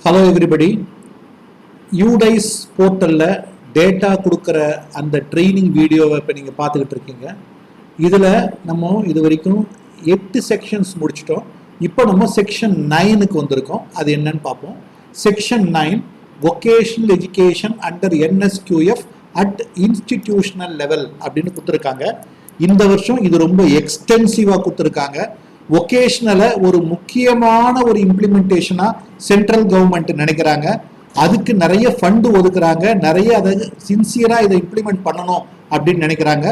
Hello everybody. UDISE போர்ட்டலில் data கொடுக்குற அந்த ட்ரைனிங் வீடியோவை இப்போ நீங்கள் பார்த்துக்கிட்டு இருக்கீங்க. இதில் நம்ம இது வரைக்கும் 8 செக்ஷன்ஸ் முடிச்சிட்டோம். இப்போ நம்ம செக்ஷன் 9க்கு வந்திருக்கோம். அது என்னன்னு பார்ப்போம். Section 9 vocational education under NSQF at institutional level அப்படின்னு கொடுத்துருக்காங்க. இந்த வருஷம் இது ரொம்ப எக்ஸ்டென்சிவாக கொடுத்துருக்காங்க. வொகேஷனலை ஒரு முக்கியமான ஒரு இம்ப்ளிமெண்டேஷனாக சென்ட்ரல் கவர்மெண்ட் நினைக்கிறாங்க. அதுக்கு நிறைய ஃபண்டு ஒதுக்குறாங்க, நிறைய அதை சின்சியராக இதை இம்ப்ளிமெண்ட் பண்ணணும் அப்படின்னு நினைக்கிறாங்க.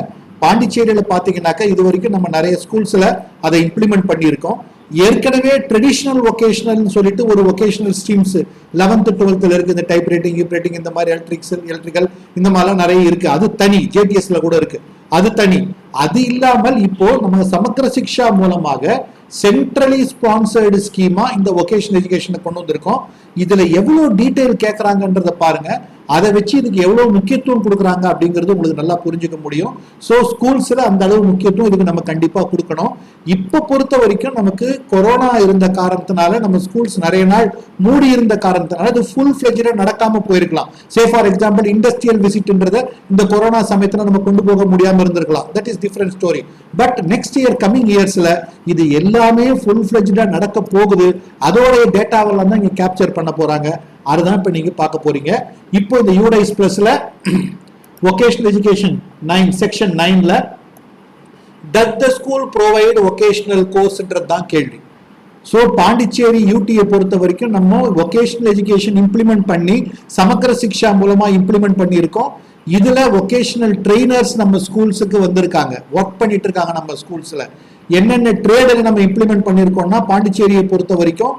பாண்டிச்சேரியில் பார்த்தீங்கன்னாக்கா இது வரைக்கும் நம்ம நிறைய ஸ்கூல்ஸில் அதை இம்ப்ளிமெண்ட் பண்ணியிருக்கோம். ஏற்கனவே ட்ரெடிஷ்னல் வொகேஷனல்னு சொல்லிட்டு ஒரு வொகேஷனல் ஸ்ட்ரீம்ஸ் 11th 12th இருக்குது. இந்த டைப் ரைட்டிங், கிப் ரைட்டிங், இந்த மாதிரி எலக்ட்ரிக்கல் இந்த மாதிரிலாம் நிறைய இருக்குது. அது தனி, JTSல கூட இருக்குது, அது தனி. அது இல்லாமல் இப்போ நம்ம சமக்கர சிக்ஷா மூலமாக சென்ட்ரலி ஸ்பான்சர்டு ஸ்கீமா இந்த வொகேஷனல் எஜுகேஷனை கொண்டு வந்திருக்கோம். இதுல எவ்வளவு டீடைல் கேட்கறாங்கன்றத பாருங்க. அதை வச்சு இதுக்கு எவ்வளவு முக்கியத்துவம் கொடுக்குறாங்க அப்படிங்கிறது உங்களுக்கு நல்லா புரிஞ்சுக்க முடியும். ஸோ ஸ்கூல்ஸ்ல அந்த அளவு முக்கியத்துவம் இதுக்கு நம்ம கண்டிப்பா கொடுக்கணும். இப்போ பொறுத்த வரைக்கும் நமக்கு கொரோனா இருந்த காரணத்தினால நம்ம ஸ்கூல்ஸ் நிறைய நாள் மூடி இருந்த காரணத்தினால அது ஃபுல் ஃபிளெஜ்டா நடக்காம போயிருக்கலாம். சே ஃபார் எக்ஸாம்பிள் இண்டஸ்ட்ரியல் விசிட்ன்றத இந்த கொரோனா சமயத்துல நம்ம கொண்டு போக முடியாம இருந்திருக்கலாம். That is different story. But next year coming இயர்ஸ்ல இது எல்லாமே ஃபுல் ஃபிளெஜ்டா நடக்க போகுது. அதோடைய டேட்டாவெல்லாம் தான் இங்க கேப்சர் பண்ண போறாங்க. அதுதான் இப்ப நீங்க பார்க்க போறீங்க. இப்போ இந்த யூடைஸ் பிளஸ்ல வொகேஷனல் எஜுகேஷன் 9 செக்ஷன் 9ல does the school provide vocational courseன்றது தான் கேள்வி. ஸோ பாண்டிச்சேரி UTயை பொறுத்த வரைக்கும் நம்ம வொகேஷனல் எஜுகேஷன் இம்ப்ளிமெண்ட் பண்ணி சமக்கர சிக்ஷா மூலமா இம்ப்ளிமெண்ட் பண்ணியிருக்கோம். இதுல வொகேஷனல் ட்ரெயினர்ஸ் நம்ம ஸ்கூல்ஸுக்கு வந்திருக்காங்க, ஒர்க் பண்ணிட்டு இருக்காங்க. நம்ம ஸ்கூல்ஸ்ல என்னென்ன ட்ரேடு நம்ம இம்ப்ளிமெண்ட் பண்ணியிருக்கோம்னா பாண்டிச்சேரியை பொறுத்த வரைக்கும்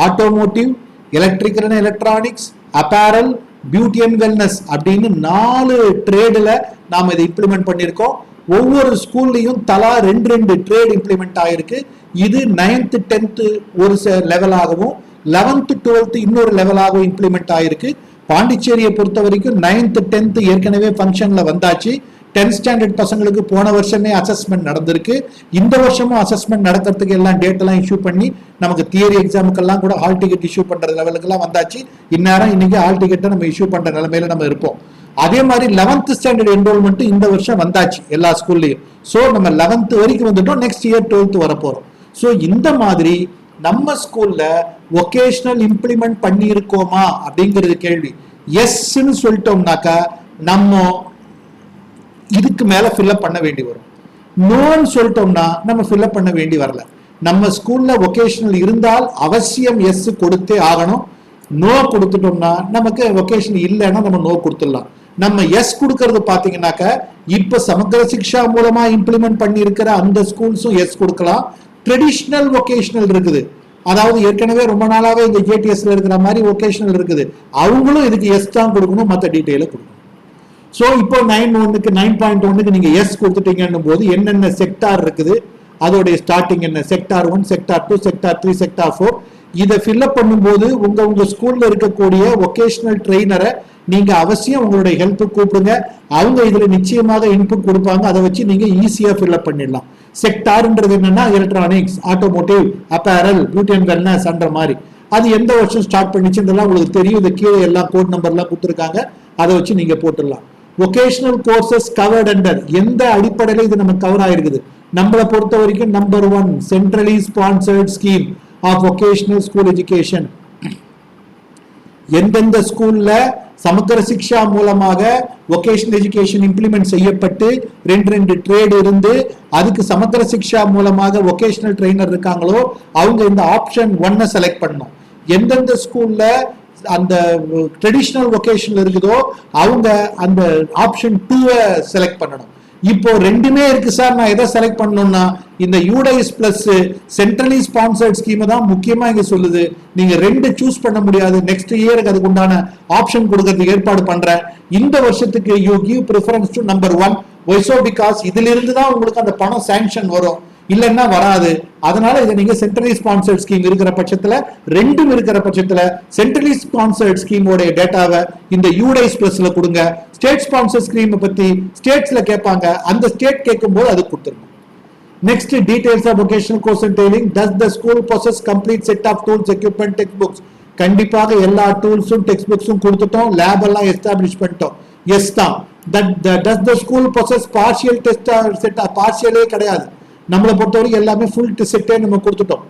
automotive, electrical and electronics, apparel, beauty and wellness அப்படின்னு 4 ட்ரேடுல நாம இதை இம்ப்ளிமெண்ட் பண்ணியிருக்கோம். ஒவ்வொரு ஸ்கூல்லையும் தலா 2 ட்ரேட் இம்ப்ளிமெண்ட் ஆயிருக்கு. இது 9th 10th ஒரு லெவலாகவும் 11th 12th இன்னொரு லெவலாகவும் இம்ப்ளிமெண்ட் ஆயிருக்கு. பாண்டிச்சேரியை பொறுத்த வரைக்கும் 9th 10th ஏற்கனவே ஃபங்க்ஷன்ல வந்தாச்சு. 10th ஸ்டாண்டர்ட் பசங்களுக்கு போன வருஷமே அசஸ்மெண்ட் நடந்திருக்கு. இந்த வருஷமும் அசஸ்மெண்ட் நடக்கிறதுக்கு எல்லாம் டேட் எல்லாம் இஷ்யூ பண்ணி நமக்கு தியரி எக்ஸாமுக்கெல்லாம் கூட ஹால் டிக்கெட் இஷ்யூ பண்ற லெவலுக்கு வந்தாச்சு. இந்நேரம் இன்னைக்கு ஹால் டிக்கெட்டை நம்ம இஷ்யூ பண்ற நிலைமையில நம்ம இருப்போம். அதே மாதிரி 11th ஸ்டாண்டர்ட் என்ரோல்மெண்ட் இந்த வருஷம் வந்தாச்சு எல்லா ஸ்கூல்லையும். ஸோ நம்ம 11th வரைக்கும் வந்துட்டோம். Next year 12th வரப்போறோம். ஸோ இந்த மாதிரி நம்ம ஸ்கூல்ல வொகேஷனல் இம்ப்ளிமெண்ட் பண்ணியிருக்கோமா அப்படிங்கிறது கேள்வி. எஸ்ன்னு சொல்லிட்டோம்னாக்கா நம்ம இதுக்கு மேல ஃபில்அப் பண்ண வேண்டி வரும். நோன்னு சொல்லிட்டோம்னா நம்ம ஃபில்அப் பண்ண வேண்டி வரல. நம்ம ஸ்கூல்ல வொகேஷனல் இருந்தால் அவசியம் எஸ் கொடுத்தே ஆகணும். நோ கொடுத்துட்டோம்னா நமக்கு வொகேஷனல் இல்லைன்னா நம்ம நோ கொடுத்துடலாம். நம்ம எஸ் கொடுக்கறது பாத்தீங்கன்னாக்க இப்ப சமக்கர சிக்ஷா மூலமா இம்ப்ளிமெண்ட் பண்ணி இருக்கிற அந்த ஸ்கூல்ஸும் எஸ் கொடுக்கலாம். ட்ரெடிஷ்னல் வொகேஷனல் இருக்குது, அதாவது ஏற்கனவே ரொம்ப நாளாவே இந்த JTSல இருக்கிற மாதிரி வொகேஷனல் இருக்குது, அவங்களும் இதுக்கு எஸ் தான் கொடுக்கணும், மற்ற டீட்டெயில கொடுக்கணும். ஸோ இப்போ 9.1க்கு நீங்க எஸ் கொடுத்துட்டீங்கன்னும் போது என்னென்ன செக்டார் இருக்குது, அதோடைய ஸ்டார்டிங் என்ன, செக்டார் 1, செக்டார் 2, செக்டார் 3, செக்டார் 4, இதை ஃபில்அப் பண்ணும்போது உங்க ஸ்கூல்ல இருக்கக்கூடிய வொகேஷனல் ட்ரெயினரை நீங்க அவசியம் உங்களுடைய ஹெல்ப்புக்கு கூப்பிடுங்க. அவங்க இதுல நிச்சயமாக இன்புட் கொடுப்பாங்க. அதை வச்சு நீங்க ஈஸியா ஃபில்அப் பண்ணிடலாம். செக்டார்ன்றது என்னன்னா electronics, automotive, apparel, beauty and wellness என்ற மாதிரி. அது எந்த வருஷம் ஸ்டார்ட் பண்ணிச்சுன்றதெல்லாம் உங்களுக்கு தெரியும். இது கீழே எல்லாம் கோட் நம்பர்லாம் கொடுத்துருக்காங்க, அதை வச்சு நீங்க போட்டுடலாம். வொகேஷனல் கோர்சஸ் கவர்ட் அண்டர் எந்த அடிப்படையில் இது நம்ம கவர் ஆயிருக்குது? நம்மளை பொறுத்த வரைக்கும் number 1 centrally sponsored scheme of vocational school education. எந்தெந்த ஸ்கூல்ல சமக்கர சிக்ஷா மூலமாக வொகேஷனல் எஜுகேஷன் இம்ப்ளிமெண்ட் செய்யப்பட்டு 2 ட்ரேட் இருந்து அதுக்கு சமக்கர சிக்ஷா மூலமாக வொகேஷனல் ட்ரெயினர் இருக்காங்களோ அவங்க இந்த ஆப்ஷன் 1 செலக்ட் பண்ணணும். எந்தெந்த ஸ்கூல்ல அந்த ட்ரெடிஷ்னல் வொகேஷனல் இருக்குதோ அவங்க அந்த ஆப்ஷன் 2 செலக்ட் பண்ணணும். இப்போ 2மே இருக்கு சார், நான் எதை செலக்ட் பண்ணணும்னா இந்த UDISE plus centrally sponsored scheme தான் முக்கியமா இங்க சொல்லுது. நீங்க 2 சூஸ் பண்ண முடியாது. நெக்ஸ்ட் இயருக்கு அதுக்கு உண்டான ஆப்ஷன் கொடுக்கறதுக்கு ஏற்பாடு பண்றேன். இந்த வருஷத்துக்கு you give preference to number 1. Why so because இதுல இருந்து தான் உங்களுக்கு அந்த பணம் சாங்ஷன் வரும், இல்லைன்னா வராது. அதனால இதை நீங்க சென்ட்ரலி ஸ்பான்சர்ட் ஸ்கீம் இருக்கிற பட்சத்துல 2ம் இருக்கிற பட்சத்துல சென்ட்ரலி ஸ்பான்சர்ட் ஸ்கீமோட டேட்டாவை இந்த யூடைஸ் பிளஸ்ல கொடுங்க. ஸ்டேட் ஸ்பான்சர் ஸ்கீம் பத்தி ஸ்டேட்ஸ்ல கேட்பாங்க, அந்த ஸ்டேட் கேட்கும் போது அது கொடுத்துருங்க. Next, details of vocational course entailing. Does the school possess complete set of tools, equipment, textbooks, கண்டிப்பாக எல்லா டூல்ஸும் டெக்ஸ்ட் புக்ஸும் கொடுத்துட்டோம், லேப் எல்லாம் எஸ்டாப்ளிஷ் பண்ணிட்டோம். எஸ் தான். does the school possess partial test set? பார்ஷியலே கிடையாது. நம்மளை பொறுத்தவரைக்கும் எல்லாமே ஃபுல் செட்டே நம்ம கொடுத்துட்டோம்.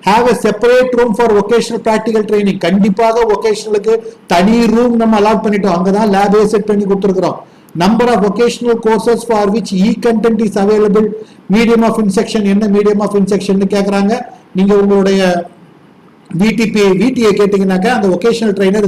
have a separate room for vocational practical training. கண்டிப்பாக vocationalக்கு தனி ரூம் நம்ம அலாட் பண்ணிட்டோம். அங்கதான் லேபே செட் பண்ணி கொடுத்துருக்கிறோம். number of vocational courses for which e-content is available. medium of instruction என்ன medium of instruction கேக்குறாங்க. நீங்க உங்களுடைய VTA கேட்டீங்கன்னாக்க அந்த vocational trainer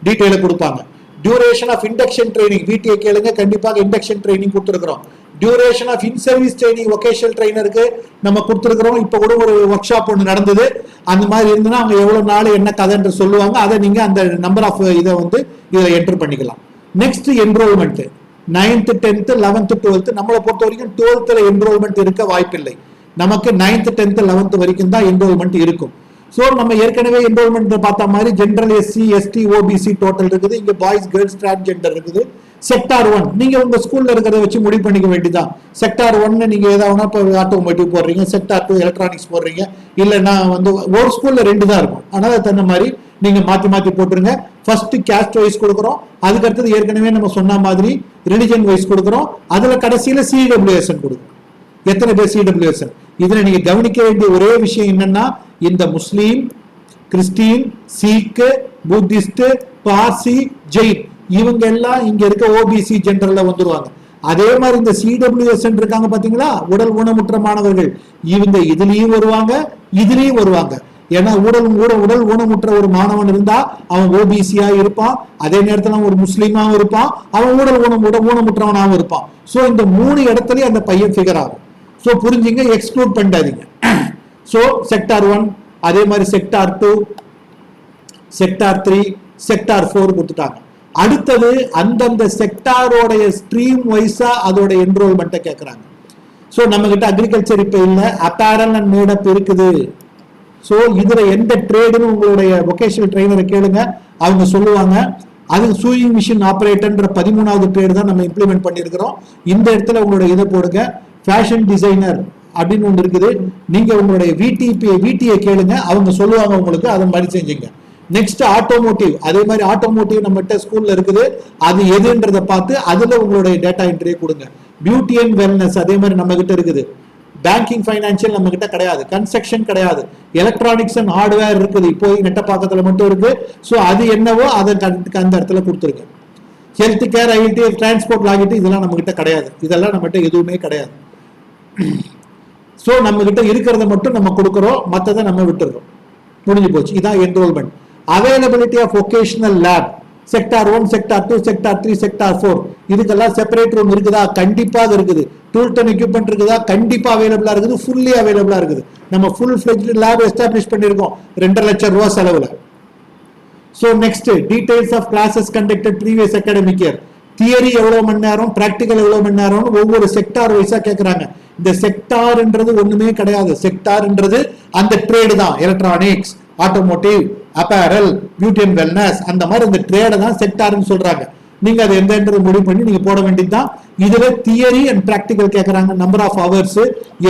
டீடைல கொடுப்பாங்க. duration of induction training VTA கேளுங்க, கண்டிப்பாக induction training கொடுத்துருக்கிறோம். duration of in-service training vocational trainerக்கு நம்ம கொடுத்துருக்கிறோம். இப்போ கூட ஒரு ஒர்க் ஷாப் ஒன்று நடந்தது. அந்த மாதிரி இருந்ததுன்னா அவங்க எவ்வளவு நாள் என்ன கதைன்னு சொல்லுவாங்க. அதை நீங்க அந்த நம்பர் ஆஃப் இதை இதில் என்டர் பண்ணிக்கலாம். Next enrolment 9th 10th 11th 12th. நம்மளை பொறுத்த வரைக்கும் 12th என்ரோல்மெண்ட் இருக்க வாய்ப்பில்லை. நமக்கு 9th 10th 11th வரைக்கும் தான் என்ரோல்மெண்ட் இருக்கும். ஸோ நம்ம ஏற்கனவே என்ரோல்மெண்ட் பார்த்த மாதிரி general SC ST OBC total இருக்குது. இங்க பாய்ஸ் கேர்ள்ஸ் டிரான்ஸ்ஜெண்டர் இருக்குது. செக்டார் 1 நீங்க உங்க ஸ்கூல்ல இருக்கிறத வச்சு முடிவு பண்ணிக்க வேண்டியதான். செக்டார் 1 நீங்க ஏதாவது இப்போ ஆட்டோமோட்டிவ் போடுறீங்க, செக்டார் 2 எலக்ட்ரானிக்ஸ் போடுறீங்க, இல்லைன்னா ஒரு ஸ்கூல்ல 2 தான் இருக்கும். ஆனால் அது தகுந்த மாதிரி நீங்க மாத்தி போட்டுருங்க. ஃபர்ஸ்ட் கேஸ்ட் வைஸ் கொடுக்குறோம், அதுக்கு அடுத்தது ஏற்கனவே நம்ம சொன்ன மாதிரி ரிலிஜன் வைஸ் கொடுக்குறோம், அதுல கடைசியில CWSN கொடுக்குறோம். எத்தனை பேர் CWSN? இதுல நீங்க கவனிக்க வேண்டிய ஒரே விஷயம் என்னன்னா, இந்த Muslim, Christian, Sikh, Buddhist, Parsi, Jain இவங்க எல்லாம் இங்க இருக்க OBC ஜெனரல்ல வந்துருவாங்க. அதே மாதிரி இந்த CWSN இருக்காங்க பாத்தீங்களா, உடல் ஊனமுற்ற மாணவர்கள், இவங்க இதுலயும் வருவாங்க இதுலயும் வருவாங்க. ஏன்னா உடல் ஊனமுற்ற ஒரு மாணவன் இருந்தா அவன் OBC-யா இருப்பான், அதே நேரத்துல ஒரு முஸ்லீமாவும் இருப்பான், அவன் ஊனமுற்றவனாகவும் இருப்பான். சோ இந்த 3 இடத்துலயும் அந்த பையன் ஃபிகர் ஆகும். சோ புரிஞ்சுங்க, எக்ஸ்க்ளூட் பண்ணாதீங்க. சோ செக்டார் 1, அதே மாதிரி செக்டார் 2, செக்டார் 3, செக்டார் 4 கொடுத்துட்டாங்க. அடுத்தது அந்தந்த செக்டாரோடைய ஸ்ட்ரீம் வைஸா அதோட என்ரோல்மெண்ட்டை கேட்கறாங்க. சோ நம்ம கிட்ட அக்ரிகல்ச்சர் இப்ப இல்ல, அப்பேரல் அண்ட் மேடப் இருக்குது. சோ இதுல எந்த ட்ரேடுன்னு உங்களுடைய வொகேஷனல் ட்ரெயினரை கேளுங்க, அவங்க சொல்லுவாங்க. அது சூயிங் மிஷின் ஆபரேட்டர்ன்ற 13வது ட்ரேடு தான் நம்ம இம்ப்ளிமெண்ட் பண்ணியிருக்கிறோம். இந்த இடத்துல உங்களுடைய இதை போடுங்க. ஃபேஷன் டிசைனர் அப்படின்னு ஒன்று இருக்குது, நீங்க உங்களுடைய VTA கேளுங்க, அவங்க சொல்லுவாங்க உங்களுக்கு, அதை மாதிரி செஞ்சுங்க. நெக்ஸ்ட் ஆட்டோமோட்டிவ், அதே மாதிரி ஆட்டோமோட்டிவ் நம்மகிட்ட ஸ்கூல்ல இருக்குது, அது எதுன்றதை பார்த்து அதுல உங்களுடைய டேட்டா என்ட்ரியை கொடுங்க. பியூட்டி அண்ட் வெல்னஸ் அதே மாதிரி நம்ம கிட்ட இருக்குது. பேங்கிங் ஃபைனான்சியல் நம்ம கிட்ட கிடையாது, கன்ஸ்ட்ரக்ஷன் கிடையாது, எலக்ட்ரானிக்ஸ் அண்ட் ஹார்ட்வேர் இருக்குது, இப்போ நெட்டப்பாக்கத்துல மட்டும் இருக்கு. ஸோ அது என்னவோ அதை அந்த இடத்துல கொடுத்துருங்க. ஹெல்த் கேர், IIT, டிரான்ஸ்போர்ட், லாகிட்டு இதெல்லாம் நம்ம கிட்ட கிடையாது. இதெல்லாம் நம்ம கிட்ட எதுவுமே கிடையாது. ஸோ நம்ம கிட்ட இருக்கிறத மட்டும் நம்ம கொடுக்குறோம், மற்றதை நம்ம விட்டுறோம். முடிஞ்சு போச்சு. இதான் enrolment. Availability of vocational lab sector 1, sector 2, sector 3, sector 4 இதுக்கெல்லாம் செப்பரேட் ரூம் இருக்குதா? கண்டிப்பாக இருக்குது. டூல்ஸ் அண்ட் எக்யூப்மெண்ட் இருக்குதா? கண்டிப்பா அவைலபிளா இருக்குது, ஃபுல்லி அவைலபிளா இருக்குது. நம்ம ஃபுல் ஃபிளெஜ்ட் லேப் எஸ்டாப்ளிஷ் பண்ணியிருக்கோம் 2.5 லட்சம் ரூபாய் செலவுல. So next details of classes conducted previous academic year. Theory எவ்வளவு மணி நேரம், பிராக்டிக்கல் எவ்வளவு மணி நேரம், ஒவ்வொரு செக்டார் வைஸா கேட்கறாங்க. இந்த செக்டார்ன்றது ஒண்ணுமே கிடையாது. செக்டார்ன்றது அந்த ட்ரேடு தான். Electronics, automotive, apparel, beauty and wellness, அந்த மாதிரி இந்த ட்ரேடை தான் செக்டார்னு சொல்றாங்க. நீங்க அது எந்தன்றது முடிவு பண்ணி நீங்க போட வேண்டியதுதான். இதுல தியரி அண்ட் பிராக்டிக்கல் கேட்கறாங்க. நம்பர் ஆஃப் ஹவர்ஸ்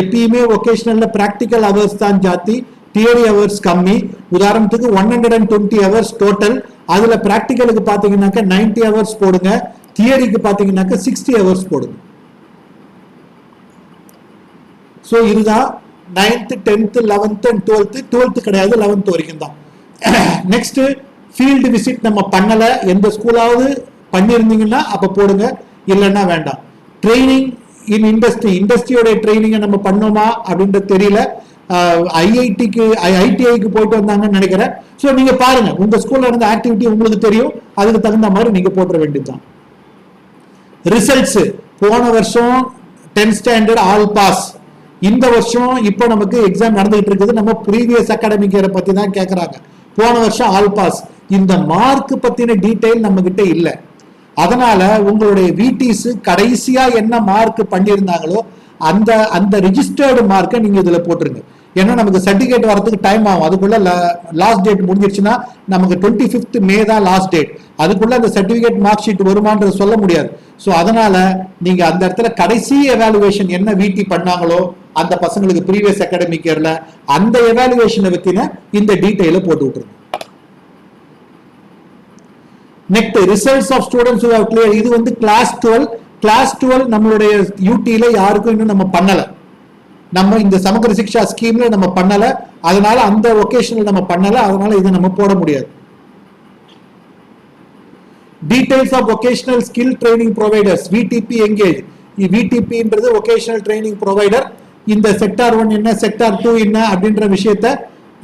எப்பயுமே வொகேஷனல்ல பிராக்டிக்கல் ஹவர்ஸ் தான் ஜாஸ்தி, தியரி ஹவர்ஸ் கம்மி. உதாரணத்துக்கு 120 ஹவர்ஸ் டோட்டல். அதுல பிராக்டிக்கலுக்கு பாத்தீங்கன்னாக்க 90 ஹவர்ஸ் போடுங்க, தியரிக்கு பாத்தீங்கன்னாக்க 60 ஹவர்ஸ் போடுங்க. சோ இதுதான் 9th 10th 11th and 12th கிடையாது, 11th வரைக்கும் தான். நெக்ஸ்ட் ஃபீல்டு விசிட் நம்ம பண்ணல, எந்த ஸ்கூலாவது பண்ணியிருந்தீங்கன்னா அப்ப போடுங்க, இல்லைன்னா வேண்டாம். ட்ரைனிங் இன் இண்டஸ்ட்ரியோட ட்ரைனிங்கை நம்ம பண்ணோமா அப்படின்றது தெரியல. IITக்கு போயிட்டு வந்தாங்கன்னு நினைக்கிறேன். ஸோ நீங்க பாருங்க, உங்க ஸ்கூல்ல நடந்த ஆக்டிவிட்டி உங்களுக்கு தெரியும், அதுக்கு தகுந்த மாதிரி நீங்க போட்டுற வேண்டியதுதான். ரிசல்ட்ஸ் போன வருஷம் 10th ஸ்டாண்டர்ட் ஆல் பாஸ். இந்த வருஷம் இப்போ நமக்கு எக்ஸாம் நடந்துகிட்டு இருக்குது. நம்ம ப்ரீவியஸ் அகாடமிக் இயரை பத்தி தான் கேட்கறாங்க. போன வருஷம் ஆல் பாஸ். இந்த மார்க் பத்தின டீடைல் நம்ம கிட்ட இல்லை. அதனால உங்களுடைய VTs கடைசியா என்ன மார்க் பண்ணியிருந்தாங்களோ அந்த அந்த ரிஜிஸ்டர்டு மார்க்கை நீங்க இதுல போட்டுருங்க. ஏன்னா நமக்கு சர்டிபிகேட் வரதுக்கு டைம் ஆகும். அதுக்குள்ள லாஸ்ட் டேட் முடிஞ்சிருச்சுன்னா நமக்கு 25th மே தான் லாஸ்ட் டேட். அதுக்குள்ள அந்த சர்டிபிகேட் மார்க் ஷீட் வருமானது சொல்ல முடியாது. ஸோ அதனால நீங்க அந்த இடத்துல கடைசி எவாலுவேஷன் என்ன VT பண்ணாங்களோ அந்த பசங்களுக்கு ப்ரீவியஸ் அகாடமிக் இயர்ல அந்த எவாலுவேஷனை பத்தின இந்த டீட்டெயில போட்டு விட்டுருங்க. Next results of students who have clear. இது வந்து கிளாஸ் 12 நம்மளுடைய யூடில யாருக்கும் இன்னும் நம்ம பண்ணல. நம்ம இந்த சமகர சிக்ஷா ஸ்கீம்ல நம்ம பண்ணல, அதனால அந்த ஒகேஷனல் நம்ம பண்ணல, அதனால இதை நம்ம போட முடியாது. Details of vocational skill training providers VTP engage. விடிபின்றது வொகேஷனல் ட்ரைனிங் ப்ரொவைடர். இந்த செக்டார் 1 என்ன, செக்டார் 2 என்ன அப்படின்ற விஷயத்த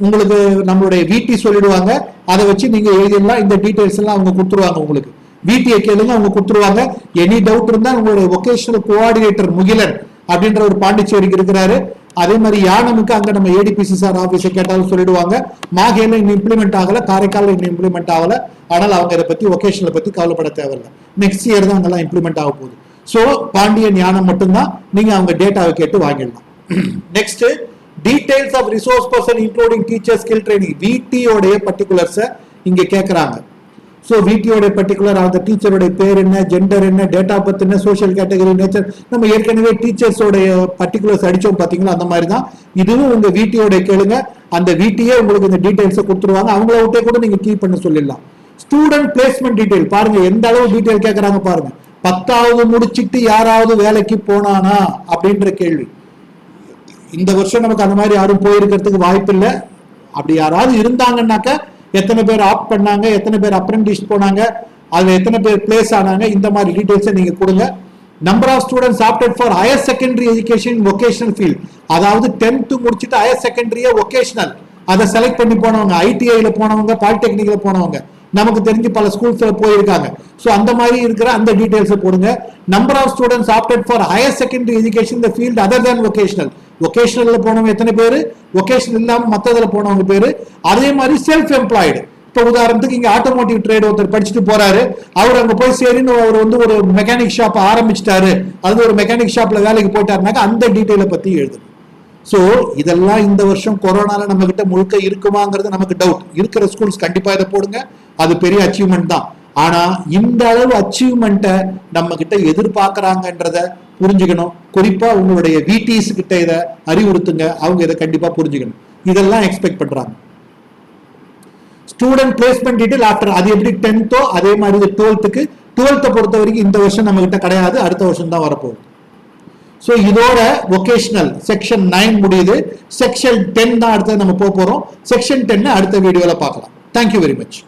உங்களுக்கு நம்மளுடைய விடி சொல்லிடுவாங்க. அதை வச்சு நீங்க எழுதிடலாம். இந்த டீடைல்ஸ் எல்லாம் அவங்க கொடுத்துருவாங்க. உங்களுக்கு விடியை கேளுங்க, அவங்க கொடுத்துருவாங்க. எனி டவுட் இருந்தா உங்களுடைய வொகேஷனல் கோஆர்டினேட்டர் முகிலன் அப்படின்ற ஒரு பாண்டிச்சேரிக்கு இருக்கிறாரு. அதே மாதிரி யானமுக்கு அங்க நம்ம ஏடிபிசி சார் ஆபீஸை கேட்டாலும் சொல்லிடுவாங்க. மாகேல இன்னும் இம்ப்ளிமெண்ட் ஆகல, காரைக்கால இன்னும் இம்ப்ளிமெண்ட் ஆகல. ஆனால் அவங்க இதை பத்தி வொகேஷனல் பத்தி கவலைப்பட தேவையில்லை. நெக்ஸ்ட் இயர் தான் அங்கெல்லாம் இம்ப்ளிமெண்ட் ஆக போகுது. ஸோ பாண்டியன் யானம் மட்டும்தான் நீங்க அவங்க டேட்டாவை கேட்டு வாங்கிடலாம். Next details of resource person including teacher skill training. விடியோடைய பர்டிகுலர்ஸை இங்க கேட்கறாங்க. ஸோ விடியோட பர்டிகுலர் அந்த டீச்சருடைய பேர் என்ன, ஜெண்டர் என்ன, டேட் ஆஃப் பர்த் என்ன, சோஷியல் கேட்டகரி, நேச்சர். நம்ம ஏற்கனவே டீச்சர்ஸோடைய பர்டிகுலர்ஸ் அடிச்சோம் பாத்தீங்களா, அந்த மாதிரி தான் இதுவும் உங்க விடியோட கேளுங்க. அந்த விடியே உங்களுக்கு இந்த டீடைல்ஸை கொடுத்துருவாங்க. அவங்கள விட்டே கூட நீங்க கீப் பண்ண சொல்லிடலாம். ஸ்டூடெண்ட் பிளேஸ்மெண்ட் டீடைல் பாருங்க, எந்த அளவு டீடைல் கேட்கறாங்க பாருங்க. 10வது முடிச்சுட்டு யாராவது வேலைக்கு போனானா அப்படின்ற கேள்வி. இந்த வருஷம் நமக்கு அந்த மாதிரி யாரும் போயிருக்கிறதுக்கு வாய்ப்பு இல்லை. அப்படி யாராவது இருந்தாங்கன்னாக்க எத்தனை பேர் ஆப்ட் பண்ணாங்க, எத்தனை பேர் அப்ரெண்டிஸ் போனாங்க, அதுல எத்தனை பேர் பிளேஸ் ஆனாங்க, இந்த மாதிரி டீடைல்ஸை நீங்க கொடுங்க. Number of students opted for higher secondary education vocational field. அதாவது 10th முடிச்சுட்டு ஹையர் செகண்டரியா வொகேஷனல் அதை செலக்ட் பண்ணி போனவங்க, ஐடிஐல போனவங்க, பாலிடெக்னிக்ல போனவங்க, நமக்கு தெரிஞ்சு பல ஸ்கூல்ஸ்ல போயிருக்காங்க. ஸோ அந்த மாதிரி இருக்கிற அந்த டீடைல்ஸை போடுங்க. Number of students opted for higher secondary education the field other than vocational. வொகேஷனல்ல போனவங்க எத்தனை பேரு, வொகேஷனல் இல்லாம மற்றதுல போனவங்க பேரு. அதே மாதிரி செல்ஃப் எம்ப்ளாய்டு. இப்போ உதாரணத்துக்கு இங்க ஆட்டோமோட்டிவ் ட்ரேட் ஒருத்தர் படிச்சுட்டு போறாரு, அவர் அங்க போய் சரின்னு அவர் வந்து ஒரு மெக்கானிக் ஷாப் ஆரம்பிச்சிட்டாரு, அது ஒரு மெக்கானிக் ஷாப்ல வேலைக்கு போயிட்டாருனாக்க அந்த டீடைலை பத்தி எழுதணும். ஸோ இதெல்லாம் இந்த வருஷம் கொரோனால நம்ம கிட்ட முழுக்க இருக்குமாங்கிறது நமக்கு டவுட். இருக்கிற ஸ்கூல்ஸ் கண்டிப்பா இதை போடுங்க, அது பெரிய அச்சீவ்மெண்ட் தான். ஆனா இந்த அளவு அச்சீவ்மெண்ட்டை நம்ம கிட்ட எதிர்பார்க்கறாங்கன்றத புரிஞ்சுக்கணும். குறிப்பா உங்களுடைய விடிஸ் கிட்ட இதை அறிவுறுத்துங்க, அவங்க இதை கண்டிப்பா புரிஞ்சுக்கணும். இதெல்லாம் எக்ஸ்பெக்ட் பண்றாங்க. ஸ்டூடெண்ட் பிளேஸ்மெண்ட் டீடைல் ஆஃப்டர், அது எப்படி 10th அதே மாதிரி 12th பொறுத்த வரைக்கும் இந்த வருஷம் நம்ம கிட்ட கிடையாது, அடுத்த வருஷம் தான் வரப்போகுது. ஸோ இதோட வொகேஷனல் செக்ஷன் 9 முடியுது. செக்ஷன் 10 தான் அடுத்தது நம்ம போறோம். செக்ஷன் 10 அடுத்த வீடியோல பார்க்கலாம். Thank you very much.